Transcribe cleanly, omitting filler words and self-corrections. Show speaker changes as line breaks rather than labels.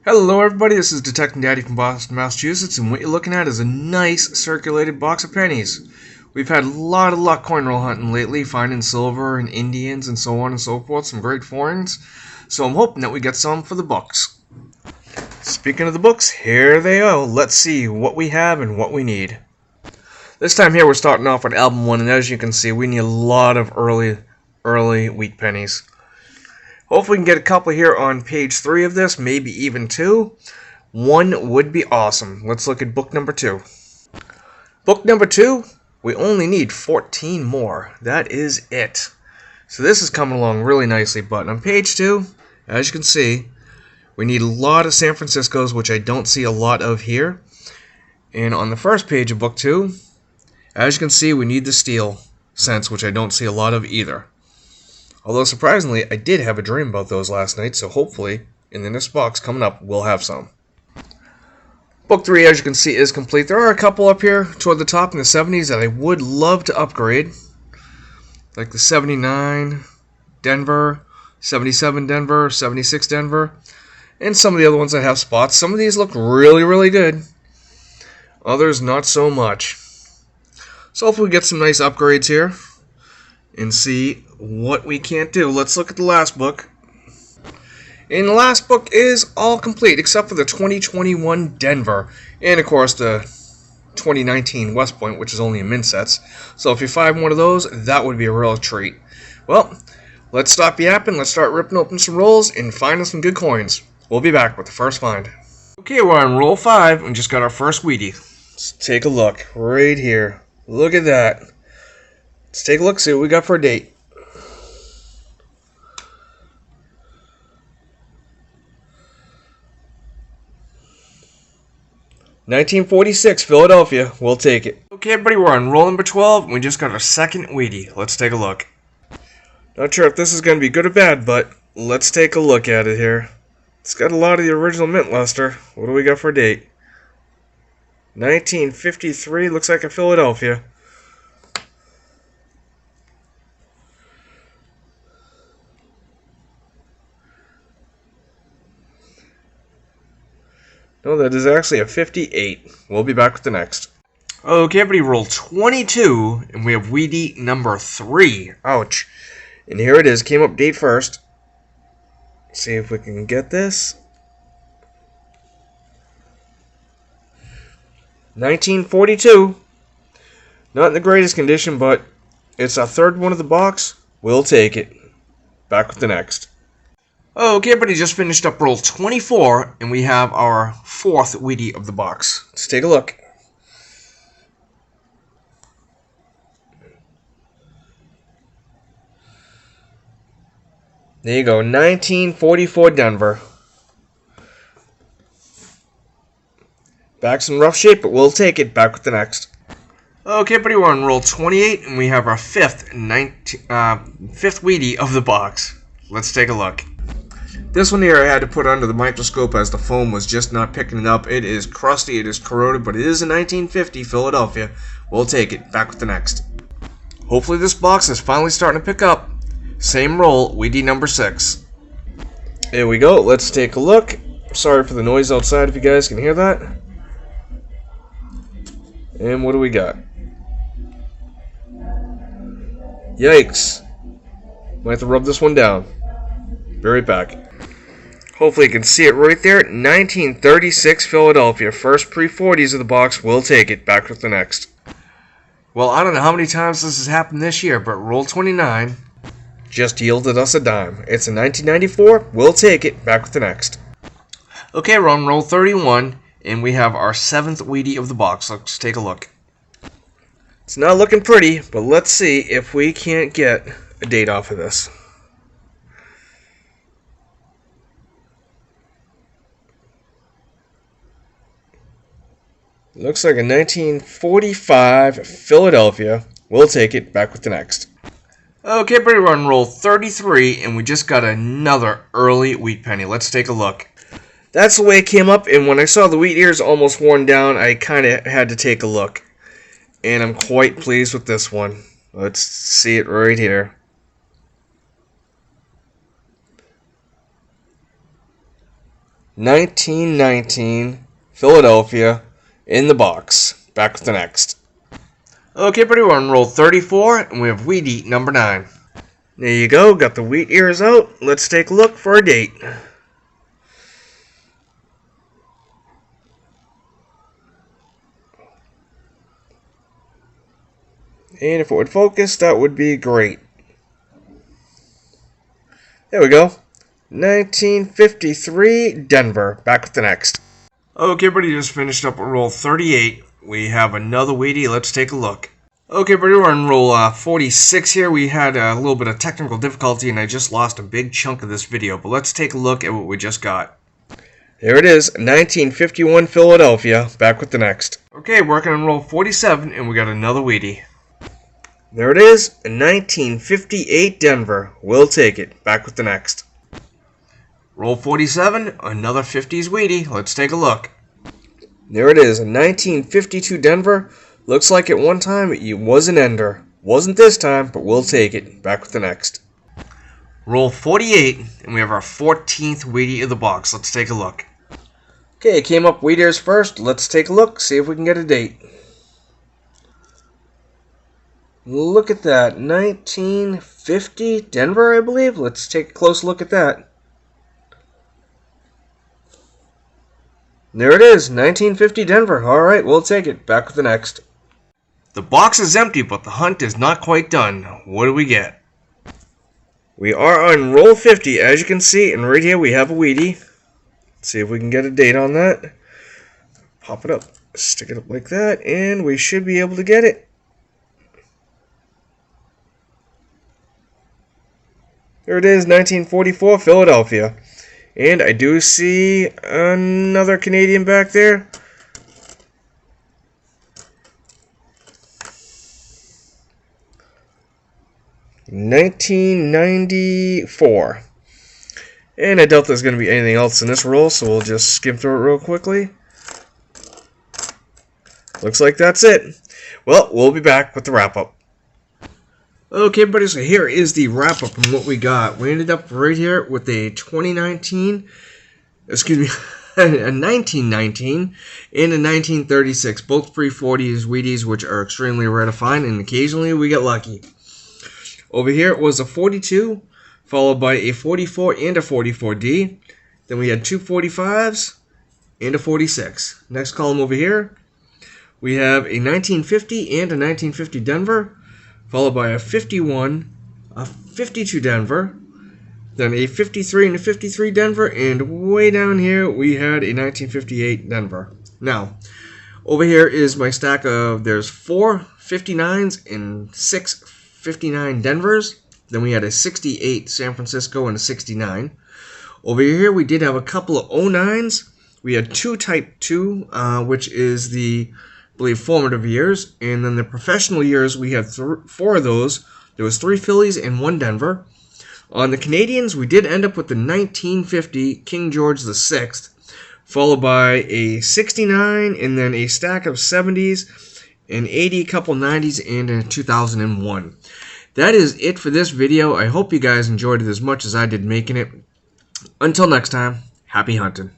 Hello everybody, this is Detective Daddy from Boston, Massachusetts, and what you're looking at is a nice circulated box of pennies. We've had a lot of luck coin roll hunting lately, finding silver and Indians and so on and so forth, some great foreigns, so I'm hoping that we get some for the books. Speaking of the books, here they go. Let's see what we have and what we need. This time here we're starting off with album 1, and as you can see, we need a lot of early wheat pennies. Hopefully we can get a couple here on page 3 of this, maybe even 2. 1 would be awesome. Let's look at book number 2. Book number 2, we only need 14 more. That is it. So this is coming along really nicely, but on page 2, as you can see, we need a lot of San Franciscos, which I don't see a lot of here. And on the first page of book 2, as you can see, we need the steel cents, which I don't see a lot of either. Although, surprisingly, I did have a dream about those last night, so hopefully, in the next box coming up, we'll have some. Book 3, as you can see, is complete. There are a couple up here toward the top in the 70s that I would love to upgrade. Like the 79 Denver, 77 Denver, 76 Denver, and some of the other ones that have spots. Some of these look really, really good. Others, not so much. So hopefully we get some nice upgrades here and see what we can't do. Let's look at the last book. And the last book is all complete except for the 2021 Denver and of course the 2019 West Point, which is only in mint sets. So if you find one of those, that would be a real treat. Well, let's stop yapping, let's start ripping open some rolls and finding some good coins. We'll be back with the first find. Okay, we're on roll 5 and just got our first Wheatie. Let's take a look right here. Look at that. Let's take a look, see what we got for a date. 1946, Philadelphia. We'll take it. Okay, everybody, we're on roll number 12. We just got our second Wheatie. Let's take a look. Not sure if this is going to be good or bad, but let's take a look at it here. It's got a lot of the original mint luster. What do we got for a date? 1953. Looks like a Philadelphia. No, that is actually a 58. We'll be back with the next. Okay, everybody, roll 22, and we have Wheatie number 3. Ouch. And here it is. Came up date first. See if we can get this. 1942. Not in the greatest condition, but it's our third one of the box. We'll take it. Back with the next. Okay, everybody, just finished up roll 24, and we have our fourth Wheatie of the box. Let's take a look. There you go, 1944 Denver. Back's in rough shape, but we'll take it. Back with the next. Okay, everybody, we're on roll 28, and we have our fifth Wheatie of the box. Let's take a look. This one here I had to put under the microscope as the foam was just not picking it up. It is crusty, it is corroded, but it is a 1950 Philadelphia. We'll take it. Back with the next. Hopefully this box is finally starting to pick up. Same roll, Wheatie number 6. Here we go. Let's take a look. Sorry for the noise outside if you guys can hear that. And what do we got? Yikes. Might have to rub this one down. Be right back. Hopefully you can see it right there. 1936 Philadelphia. First pre-40s of the box. We'll take it. Back with the next. Well, I don't know how many times this has happened this year, but roll 29 just yielded us a dime. It's a 1994. We'll take it. Back with the next. Okay, we're on roll 31, and we have our 7th Wheatie of the box. Let's take a look. It's not looking pretty, but let's see if we can't get a date off of this. Looks like a 1945 Philadelphia. We'll take it. Back with the next. Okay, everybody, we're on roll 33, and we just got another early wheat penny. Let's take a look. That's the way it came up, and when I saw the wheat ears almost worn down, I kind of had to take a look. And I'm quite pleased with this one. Let's see it right here. 1919 Philadelphia in the box. Back with the next. Okay, buddy, we're on roll 34, and we have Wheatie number 9. There you go, got the wheat ears out. Let's take a look for a date. And if it would focus, that would be great. There we go. 1953 Denver. Back with the next. Okay, buddy, just finished up roll 38. We have another Wheatie. Let's take a look. Okay, buddy, we're on roll 46 here. We had a little bit of technical difficulty, and I just lost a big chunk of this video. But let's take a look at what we just got. There it is, 1951 Philadelphia. Back with the next. Okay, working on roll 47, and we got another Wheatie. There it is, 1958 Denver. We'll take it. Back with the next. Roll 47, another 50s Wheatie. Let's take a look. There it is, 1952 Denver. Looks like at one time it was an ender. Wasn't this time, but we'll take it. Back with the next. Roll 48, and we have our 14th Wheatie of the box. Let's take a look. Okay, it came up Wheatiers first. Let's take a look, see if we can get a date. Look at that, 1950 Denver, I believe. Let's take a close look at that. There it is, 1950 Denver. Alright, we'll take it. Back with the next. The box is empty, but the hunt is not quite done. What do we get? We are on roll 50, as you can see, and right here we have a Wheatie. Let's see if we can get a date on that. Pop it up, stick it up like that, and we should be able to get it. There it is, 1944 Philadelphia. And I do see another Canadian back there. $1994. And I doubt there's going to be anything else in this roll, so we'll just skim through it real quickly. Looks like that's it. Well, we'll be back with the wrap-up. Okay, everybody, so here is the wrap-up on what we got. We ended up right here with a 1919, and a 1936, both pre-40s Wheaties, which are extremely rare to find, and occasionally we get lucky. Over here it was a 42, followed by a 44 and a 44D. Then we had two 45s and a 46. Next column over here, we have a 1950 and a 1950 Denver, followed by a 51, a 52 Denver, then a 53 and a 53 Denver, and way down here we had a 1958 Denver. Now, over here is my stack of, there's 4 59s and 6 59 Denvers. Then we had a 68 San Francisco and a 69. Over here we did have a couple of 09s. We had 2 Type 2, which is the, I believe, formative years, and then the professional years we had 4 of those. There was 3 Phillies and 1 Denver. On the Canadians, we did end up with the 1950 King George VI, followed by a 69, and then a stack of 70s, an 80, a couple 90s, and a 2001. That is it for this video. I hope you guys enjoyed it as much as I did making it. Until next time, happy hunting.